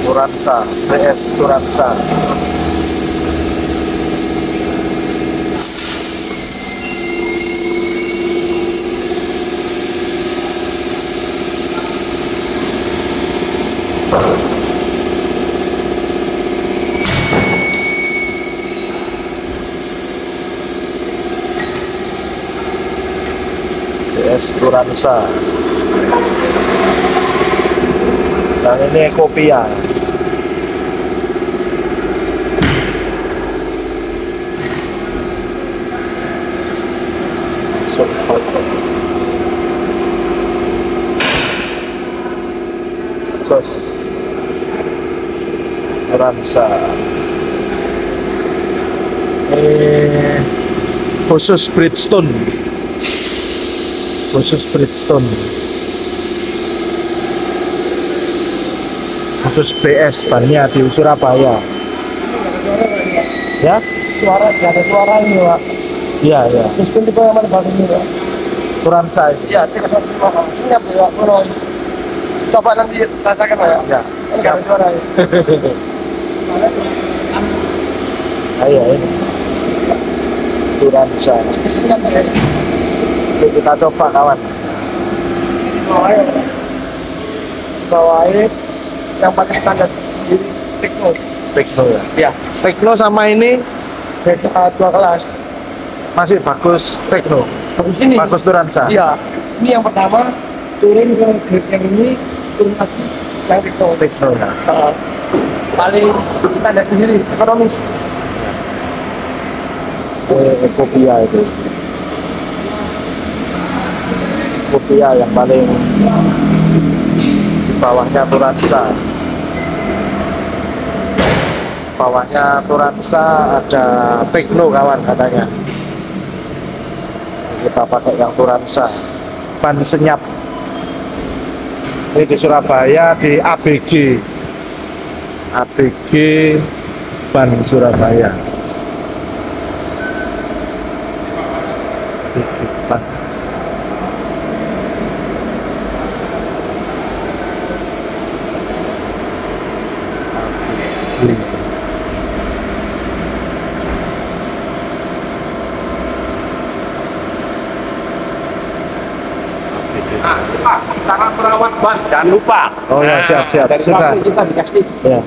Turansa, PS Turansa. PS Turansa. Yang ini Ecopia. Sos Turansa. Khusus Bridgestone. Khusus Bridgestone. Khusus BS bannya di Surabaya. Ya? Suara, gak ada suara ini, Pak. Iya, iya. Mesin tipe yang mana bagus ini, Pak? Turansa itu. Iya, 305. Ini apa, Pak? Coba nanti rasakan, Pak, ya? Ya. Ini gak ada suara ini. Ayo ini. Turansa. Mesinnya apa ya? Yuk kita coba kawan. Bawain yang pakai standar di Tekno. Tekno ya. Iya. Tekno sama ini Beda 2 kelas. masih bagus Tekno. Bagus ini. Bagus Turansa. Iya. Ini yang pertama turun ke grade yang ini, turun lagi yang Tekno. Tekno ya. Paling standar sendiri, ekonomis. Ecopia itu. Ecopia yang paling di bawahnya Turansa. Bawahnya Turansa ada Tekno kawan katanya. Kita pakai yang Turansa. Ban senyap. Ini di Surabaya di ABG. ABG Ban Surabaya. ABG Ban. Pak, cara merawat ban jangan lupa. Oh ya, siap Dari sudah. waktu kita dikasih Ya.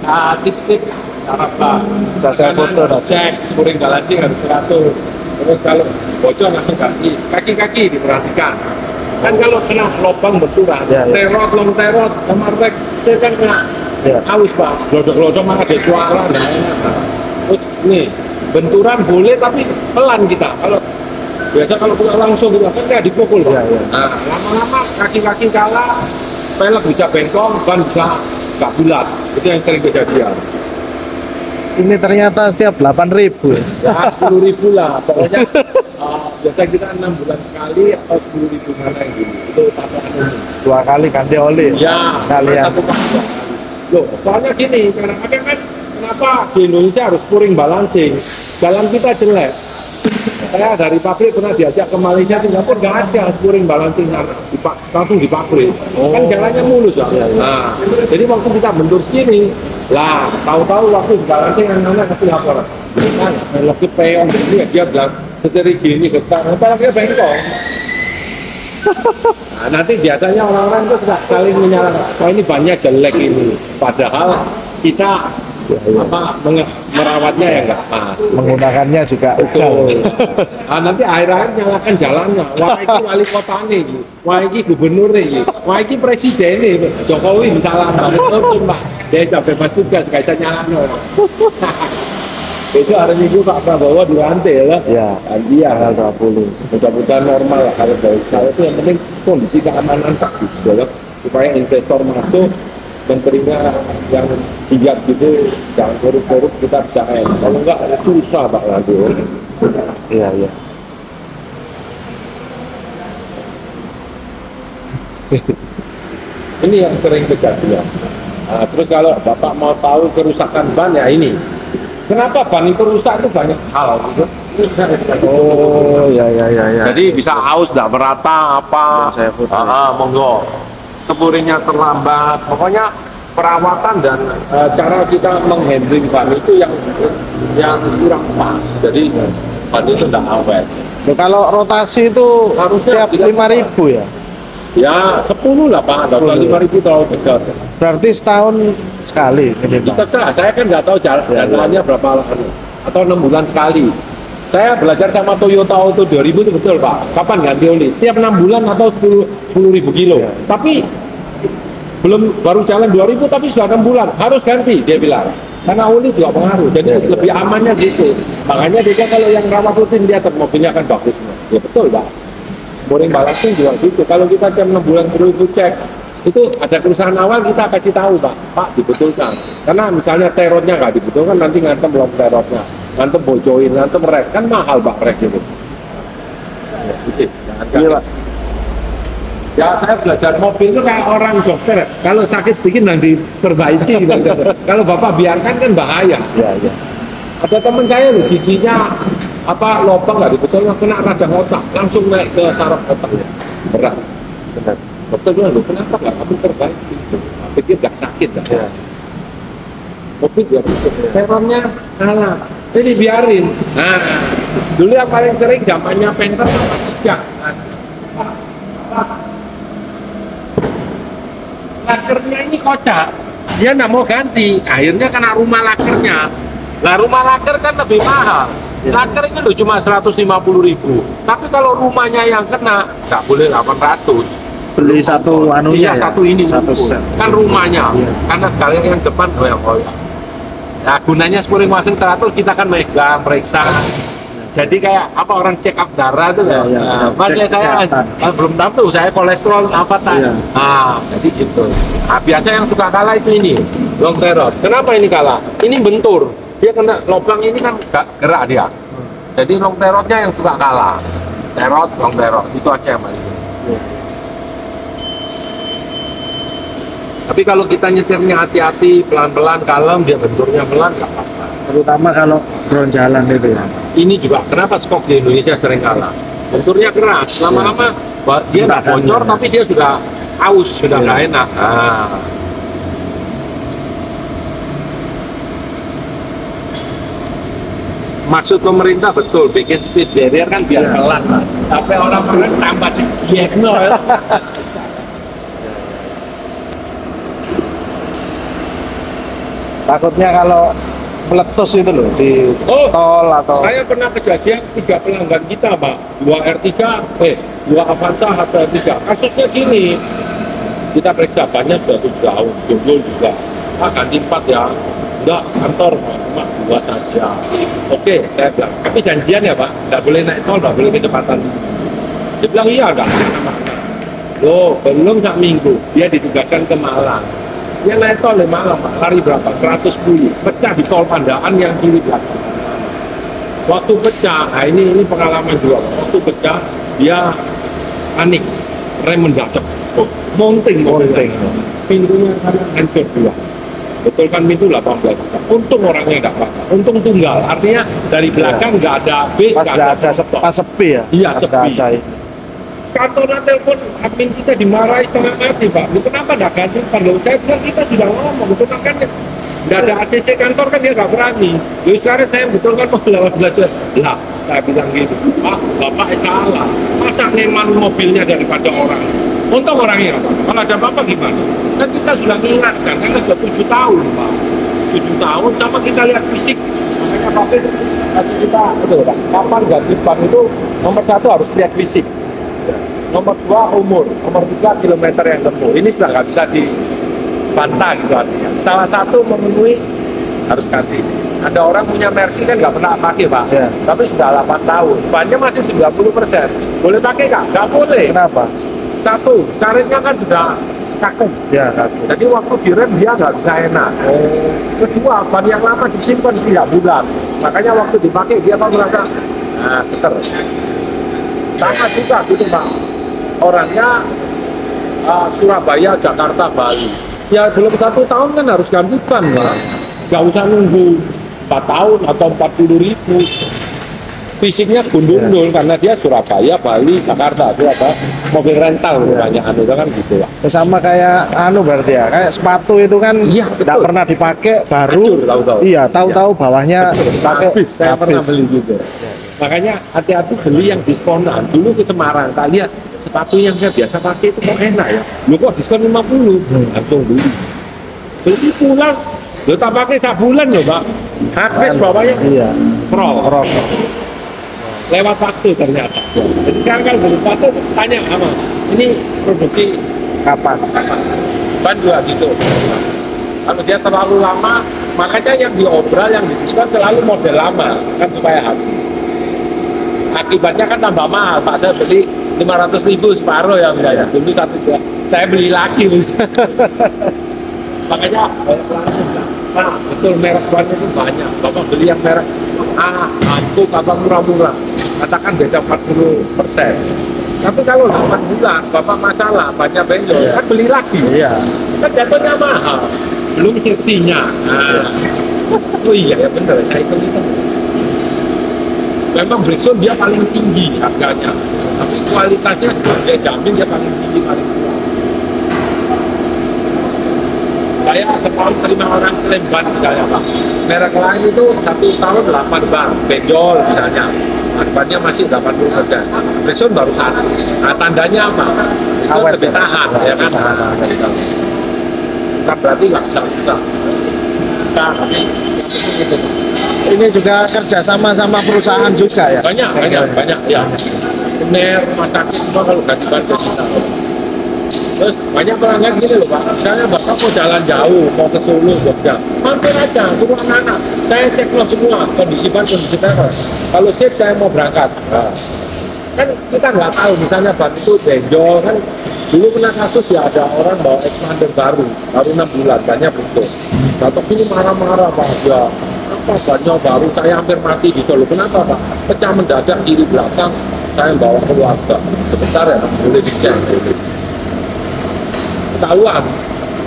tips-tips cara ban. Sudah saya foto tadi. Cek spuring balancing harus teratur. Terus kalau bocor langsung ganti. Kaki-kaki diperhatikan. Kan kalau kena lubang benturan, Ya, ya. terot, long terot, kemarek, setir kan kena Ya. aus Pak. Glodok-glodok mah ada suara, nggak enak. Terus nih, benturan boleh tapi pelan kita. Kalau biasa kalau kita langsung kita kan kayak dipukul Pak. Ya, ya. Nah, lama-lama kaki-kaki kalah, pelek bisa bengkong, ban bisa nggak bulat. Itu yang sering kejadian. Ini ternyata setiap 8.000. Ya 10.000 lah, pokoknya biasa kita 6 bulan sekali atau 10.000 mana yang gini. Itu patokan umum. 2 kali ganti oli. Ya, Kalian. satu kali 2 kali. Loh, soalnya gini, kadang-kadang kan kenapa di Indonesia harus spuring balancing? Jalan kita jelek. Saya dari pabrik pernah diajak ke Malaysia, Singapura nggak ada spuring balancing sana, langsung di pabrik. Kan jalannya mulus ya. Nah, jadi waktu kita bentur sini, lah tahu-tahu waktu di balancing yang mana kasih laporan. Kan, lagi peon ini ya dia bilang setiri gini getar, peleknya bengkok. Nah, nanti biasanya orang-orang itu sudah saling menyalahkan, wah ini banyak jelek ini. Padahal kita merawatnya ya enggak pas. Menggunakannya juga Betul. Nanti akhir-akhir nyalakan jalannya. Wah ini wali kota nih, wah ini gubernur nih, wah ini presiden nih, Jokowi misalnya, betul Pak. Dia capek bebas tugas, gak bisa nyalakan. Itu hari Minggu Pak Prabowo dilantik ya. Ya, Iya, tanggal 20. mudah-mudahan normal lah kalau baik. Kalau itu yang penting kondisi keamanan bagus, ya, supaya investor masuk. Menterinya yang giat gitu, jangan korup-korup kita bisa enak. Kalau enggak susah Pak nanti. Iya, iya. Ini yang sering kejadian. Nah, terus kalau Bapak mau tahu kerusakan ban ya ini. Kenapa ban itu rusak itu banyak hal gitu. Oh, ya, ya, ya, ya. Jadi bisa aus, tidak merata apa. Ya, saya foto. Monggo. Spuringnya terlambat. Pokoknya perawatan dan cara kita menghandling ban itu yang kurang pas. Jadi ban itu tidak awet. Loh, kalau rotasi itu Harusnya tiap 5.000 ya? Ya 10 lah Pak, atau 5.000 terlalu dekat. Berarti setahun sekali ini Pak? Terserah, saya kan nggak tahu jalannya berapa atau 6 bulan sekali. Saya belajar sama Toyota Auto 2000 itu betul Pak. Kapan ganti oli? Tiap 6 bulan atau 10.000 kilo. Tapi baru jalan 2000 tapi sudah 6 bulan harus ganti dia bilang. Karena oli juga pengaruh. Jadi lebih amannya gitu. Makanya dia kalau yang rawat rutin dia mobilnya kan bagus. Ya betul Pak. Boring balancing juga gitu. Kalau kita tiap 6 bulan perlu cek, itu ada kerusakan awal kita kasih tahu Pak dibetulkan. Karena misalnya terotnya nggak dibetulkan nanti ngantem belum terotnya, ngantem bojoin, ngantem rek, kan mahal Pak rek itu. Iya Pak. Ya saya belajar mobil itu kayak orang dokter. Kalau sakit sedikit nanti diperbaiki. Kalau Bapak biarkan kan bahaya. Iya, iya. Ada teman saya loh giginya lubang nggak dibetulkan, kena radang otak, langsung naik ke saraf otaknya, berat. Benar. Dokter bilang, loh kenapa nggak kamu perbaiki? Pikir nggak sakit kan? Ya. Mobil ya terornya kalah, ini biarin. Nah, dulu yang paling sering zamannya Panther sama Kijang. Lakernya ini kocak, dia nggak mau ganti, akhirnya kena rumah lakernya. Nah rumah laker kan lebih mahal. Ya. Laker ini loh cuma 150.000. Tapi kalau rumahnya yang kena nggak boleh 800. Beli satu anunya Iya, ya? satu ini Satu ngumpul. set. Kan rumahnya. Iya. Karena sekalian yang depan koyak-koyak. Nah gunanya spuring washing teratur kita kan megang, periksa. Jadi kayak orang check up darah tuh ya. Iya, Nah, cek makanya saya kesehatan. belum tahu tuh saya kolesterol apa tak. Iya. Nah, jadi gitu. Nah, biasa yang suka kalah itu ini, long terror. Kenapa ini kalah? Ini bentur. Dia kena lubang ini kan gak gerak dia. Jadi long terrornya yang suka kalah. Teror, long terror, itu aja yang paling. Tapi kalau kita nyetirnya hati-hati, pelan-pelan, kalem, dia benturnya pelan, nggak apa-apa. Terutama kalau ground jalan itu ya. Ini juga kenapa skok di Indonesia sering kalah. Benturnya keras, lama-lama dia nggak Bahkan bocor, ya. tapi dia sudah aus, sudah nggak enak. Nah. Maksud pemerintah betul, bikin speed barrier kan biar pelan, Pak. Tapi orang pelan tambah digiet, no. Takutnya kalau meletus itu loh di tol atau Saya pernah kejadian 3 pelanggan kita, Pak. 2 Avanza atau R3. Kasusnya gini, kita periksa bannya sudah 7 tahun, jongol juga. Ganti 4 ya. Enggak, kantor cuma 2 saja. Oke, saya bilang, tapi janjian ya Pak, nggak boleh naik tol, nggak boleh kecepatan. Dia bilang iya, nggak boleh nama-nama. Loh, belum sak minggu, dia ditugaskan ke Malang. Dia naik tol di Malang, Pak, lari berapa? 110, pecah di tol Pandaan yang kiri belakang. Waktu pecah, nah ini pengalaman juga. Waktu pecah, dia panik, rem mendadak, mounting, pintunya hancur dua. Betulkan pintu 18 juta. Untung orangnya nggak apa-apa. Untung tunggal, artinya dari belakang nggak ada base, pas nggak ada pas sepi ya. Iya, Pas sepi. nggak ada ini. Kantornya telepon admin kita dimarahi setengah mati Pak. Lu kenapa nggak ganti Pak? Loh, saya bilang kita sudah ngomong, betul kan nggak ada ACC kantor kan dia nggak berani. Jadi sekarang saya betulkan mau 18 juta. Lah, saya bilang gitu, Pak, Bapak salah. Masa neman mobilnya daripada orang? Untung orangnya Pak. Kalau ada apa-apa gimana? Kan kita sudah mengingatkan, karena sudah 7 tahun Pak. 7 tahun sama kita lihat fisik. Makanya Pak kasih kita, betul Pak. Kapan ganti ban itu nomor 1 harus lihat fisik. Nomor 2 umur, nomor 3 kilometer yang tempuh. Ini sudah nggak bisa dibantah gitu artinya. Salah satu memenuhi harus ganti. Ada orang punya Mercy kan nggak pernah pakai Pak, Ya. tapi sudah 8 tahun. Bannya masih 90%. Boleh pakai nggak? Nggak boleh. Kenapa? Satu, karetnya kan sudah kaku. Ya satu. Jadi waktu direm dia nggak bisa enak. Kedua, ban yang lama disimpan 3 bulan. Makanya waktu dipakai dia mau merasa geter. Sama juga gitu Pak. Orangnya Surabaya, Jakarta, Bali. Ya belum 1 tahun kan harus ganti ban Pak. Nggak usah nunggu 4 tahun atau 40.000. fisiknya gundul karena dia Surabaya, Bali, Jakarta, Surabaya, mobil rental kebanyakan itu kan gitu lah. Sama kayak anu berarti ya, kayak sepatu itu kan Iya, tidak betul. pernah dipakai baru. Hancur, tahu-tahu. Iya, tahu-tahu bawahnya dipakai Habis, saya pernah beli gitu. Makanya hati-hati beli yang diskonan. Dulu ke Semarang, saya lihat sepatu yang saya biasa pakai itu kok enak ya. Lu kok diskon 50, langsung beli. Beli pulang, lu tak pakai sebulan loh Pak. Habis bawahnya Iya. pro. Lewat waktu ternyata. Jadi sekarang kalau beli sepatu tanya sama, ini produksi Kapan? ban juga gitu. Kalau dia terlalu lama, makanya yang diobral, yang didiskon selalu model lama kan supaya habis. Akibatnya kan tambah mahal. Pak, saya beli 500.000 separuh ya misalnya. Dulu 1 juta, saya beli lagi. Makanya banyak pelanggan. Nah, betul merek ban itu banyak. Bapak beli yang merek A, empuk apa murah-murah. Katakan beda 40%. Tapi kalau 8 bulan Bapak masalah, banyak benjol, kan beli lagi. Iya. Kan jatuhnya mahal. Belum safety-nya. Nah. Oh iya ya benar, saya hitung itu. Memang Bridgestone dia paling tinggi harganya, tapi kualitasnya juga dia jamin dia paling tinggi, paling kuat. Saya setahun terima orang klaim ban misalnya Pak. Merek lain itu 1 tahun 8 ban, benjol misalnya. Bannya masih 80%. Bridgestone baru 1. Nah tandanya apa? Bridgestone Awet, lebih ya? tahan, ya kan? Nah, kan berarti nggak bisa susah. Tapi yang penting itu. Ini juga kerjasama sama perusahaan juga ya. Banyak ya. Bener, rumah sakit semua kalau ganti ban ke kita. Terus banyak pelanggan gini loh Pak, misalnya Bapak mau jalan jauh, mau ke Solo, Jogja, mampir aja, suruh anak-anak, saya cek lo semua, kondisi ban, kondisi teror. Kalau sip, saya mau berangkat. Nah, kan kita nggak tahu, misalnya ban itu benjol, kan dulu pernah kasus ya ada orang bawa expander baru 6 bulan, bannya bentuk. Batok ini marah-marah Pak, ya apa bannya baru, saya hampir mati di Solo. Kenapa Pak? Pecah mendadak kiri belakang, saya bawa keluarga. Sebentar ya, boleh dicek. Ketahuan,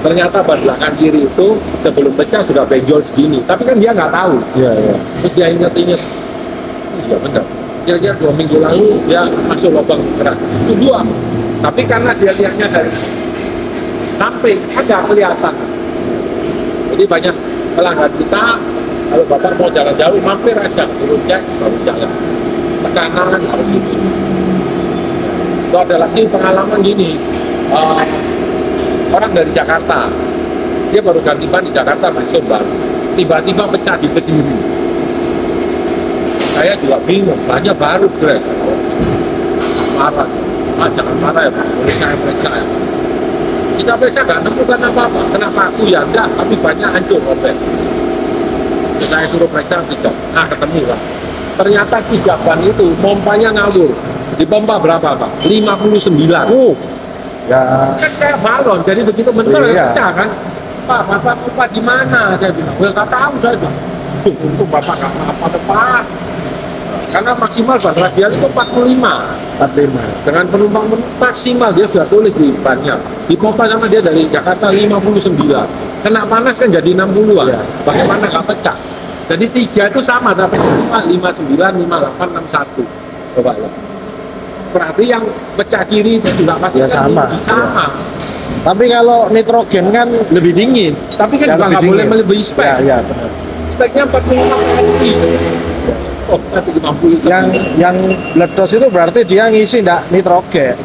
ternyata ban belakang kiri itu sebelum pecah sudah benjol segini, tapi kan dia nggak tahu. Iya. Terus dia inget-inget, iya benar, kira-kira 2 minggu lalu dia masuk lubang keras, itu 2, tapi karena dia lihatnya dari samping kan nggak kelihatan. Jadi banyak pelanggan kita, kalau Bapak mau jalan jauh, mampir aja, turun cek, baru jalan. Tekanan harus ini. Itu ada lagi pengalaman gini, orang dari Jakarta, dia baru ganti ban di Jakarta, Bridgestone baru, tiba-tiba pecah di Kediri. Saya juga bingung, banyak baru Gres. Marah, jangan marah ya Pak, boleh saya periksa ya Pak. Kita periksa nggak nemukan apa-apa, kenapa aku ya enggak, tapi banyak hancur robek. Saya suruh periksa 3, ketemu lah. Ternyata 3 ban itu, pompanya ngawur. Dipompa berapa Pak? 59. Ya. Kan kayak balon, jadi begitu bentar Iya. pecah kan. Pak, Bapak pompa di mana? Saya bilang, ya nggak tahu saya bilang. Untuk Bapak nggak apa-apa Pak. Karena maksimal ban radial itu 45. 45. Dengan penumpang maksimal dia sudah tulis di bannya. Dipompa sama dia dari Jakarta 59. Kena panas kan jadi 60-an. Iya. Bagaimana nggak pecah? Jadi 3 itu sama, tapi cuma 59, 58, 61. Coba ya. Berarti yang pecah kiri itu juga pasti Ya, kan sama. sama. Tapi kalau nitrogen kan lebih dingin. Tapi kan Ya, juga lebih nggak boleh dingin. melebihi spek. Ya, benar. Speknya 45 PSI. Oh, nanti 50. Yang meledos itu berarti dia ngisi enggak nitrogen.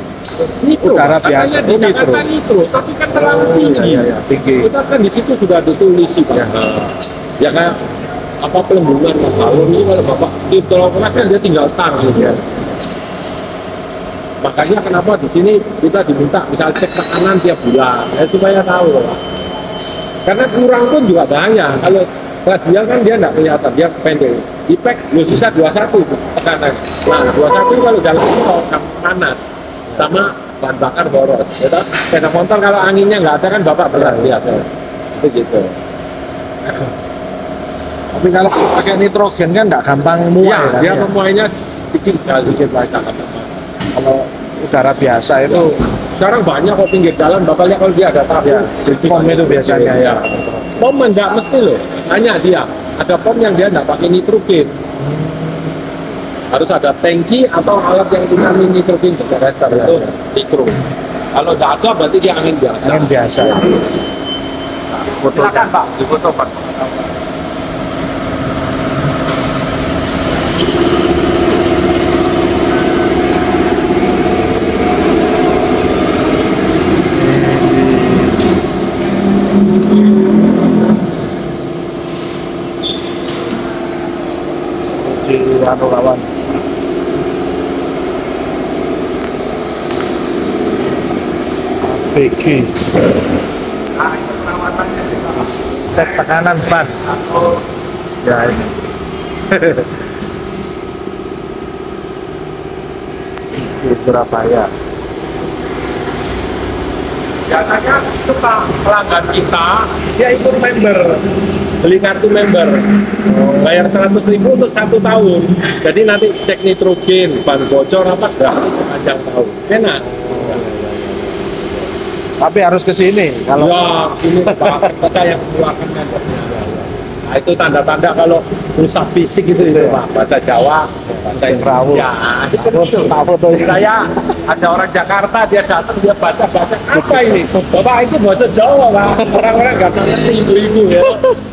nitro. Udara Katanya biasa. di Oh, Jakarta nitro, tapi kan terlalu tinggi. Iya, tinggi. Kita kan di situ sudah ditulis sih Pak. Ya kayak apa pelembungan balon ini kalau Bapak nitro keras kan dia tinggal tar gitu. Iya. Makanya kenapa di sini kita diminta misal cek tekanan tiap bulan ya supaya tahu loh Pak. Karena kurang pun juga bahaya. Kalau radial kan dia nggak kelihatan, dia pendek. Di pack lu sisa 21 tekanan. Nah 21 kalau jalan tol panas sama bahan bakar boros. Ya, toh? Sepeda motor kalau anginnya nggak ada kan Bapak berat lihat ya. Itu gitu. Tapi kalau pakai nitrogen kan nggak gampang muai Iya, kan, dia ya. memuainya sedikit kali. Sedikit lagi. Kalau udara biasa itu Sekarang banyak kok pinggir jalan, Bapak lihat kalau dia ada tabung. ya di pom itu biasanya ya. Pom nggak mesti loh, hanya dia. Ada pom yang dia nggak pakai nitrogen. Harus ada tangki atau alat yang kita nitrogen generator itu mikro. Kalau tidak ada berarti dia angin biasa. Angin biasa. Silakan Pak, difoto Pak. Di anu kawan. ABG. Cek tekanan ban. Ya ini. Di Surabaya. Biasanya suka pelanggan kita dia ikut member, beli kartu member, bayar 100.000 untuk 1 tahun. Jadi nanti cek nitrogen, ban bocor apa gratis sepanjang tahun. Enak. Tapi harus ke sini kalau Ya, sini Pak, kita yang mengeluarkan membernya. Nah, itu tanda-tanda kalau rusak fisik itu Pak, bahasa Jawa, bahasa Indonesia. tak foto Saya ada orang Jakarta, dia datang, dia baca-baca, apa ini? Bapak itu bahasa Jawa Pak, orang-orang nggak ngerti ibu-ibu ya.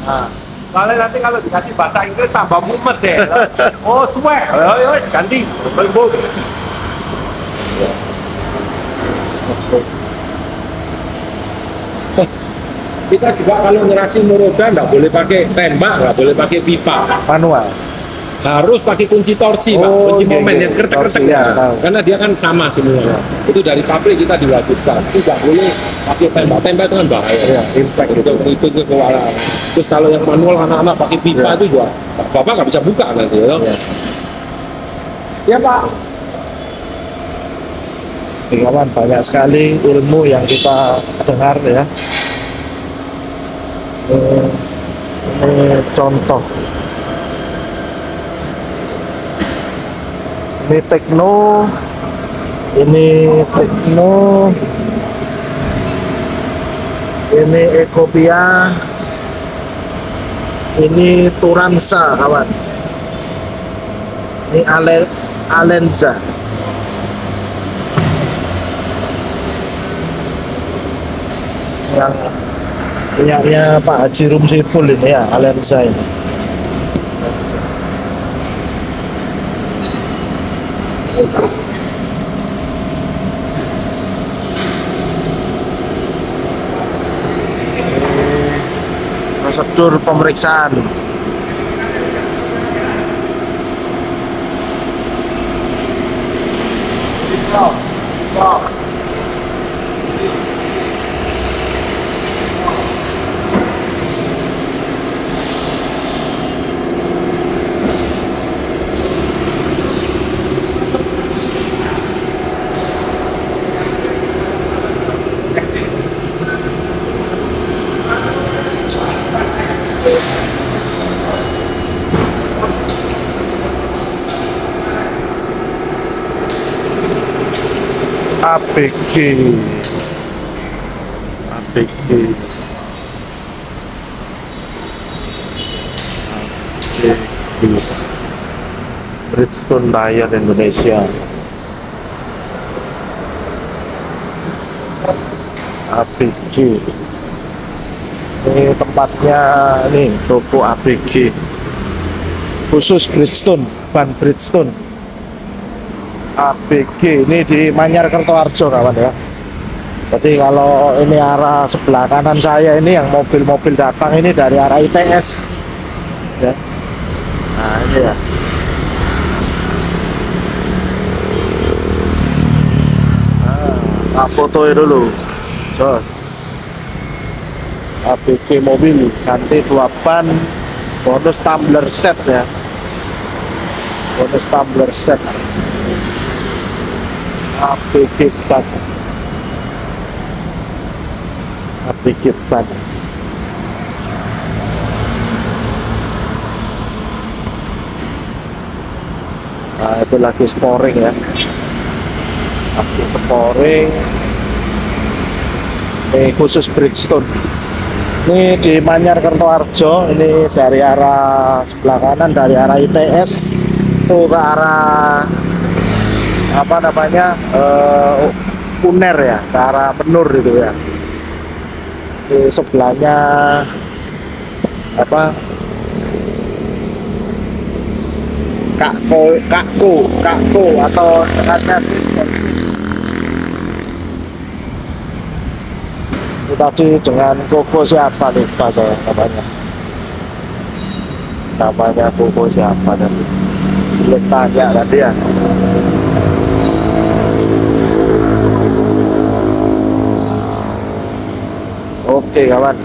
Nah, soalnya nanti kalau dikasih bahasa Inggris tambah mumet deh. Oh, swag, ganti, belum. Kita juga kalau ngerasi roda nggak boleh pakai tembak, nggak boleh pakai pipa, manual. harus pakai kunci torsi Pak, Oh, kunci iya, momen iya. yang kretek-kretek Torsi, ya, tahu. karena dia kan sama semua. Itu dari pabrik kita diwajibkan, tidak boleh pakai tembak itu kan bahaya. Iya, impact itu kewalahan. Terus kalau yang manual anak-anak pakai pipa Iya. itu juga bapak nggak bisa buka nanti ya. Iya. Ya Pak. Kawan, banyak sekali ilmu yang kita dengar ya. Ini contoh. Ini Tekno, ini Ecopia, ini Turansa kawan. Ini Alenza. Yang punyanya Pak Haji Rumsipul ini ya, Alenza ini. Prosedur pemeriksaan. ABG Bridgestone Tire Indonesia. ABG ini tempatnya, nih toko ABG khusus Bridgestone, ban Bridgestone. ABG ini di Manyar Kertoharjo kawan ya. Jadi kalau ini arah sebelah kanan saya ini yang mobil-mobil datang ini dari arah ITS ya. Nah ini ya. Nah, foto dulu. Jos. ABG mobil ganti 2 ban, bonus tumbler set ya. Bonus tumbler set. ABG ban. ABG ban. Nah, itu lagi sporing ya. Lagi sporing. Ini khusus Bridgestone. Ini di Manyar Kertoharjo, ini dari arah sebelah kanan dari arah ITS itu ke arah apa namanya Uner ya, ke arah Benur itu ya. Di sebelahnya apa Kakko atau dekatnya sih. Itu tadi dengan Koko siapa lupa saya namanya Koko siapa tadi, belum tanya tadi ya. Oke kawan,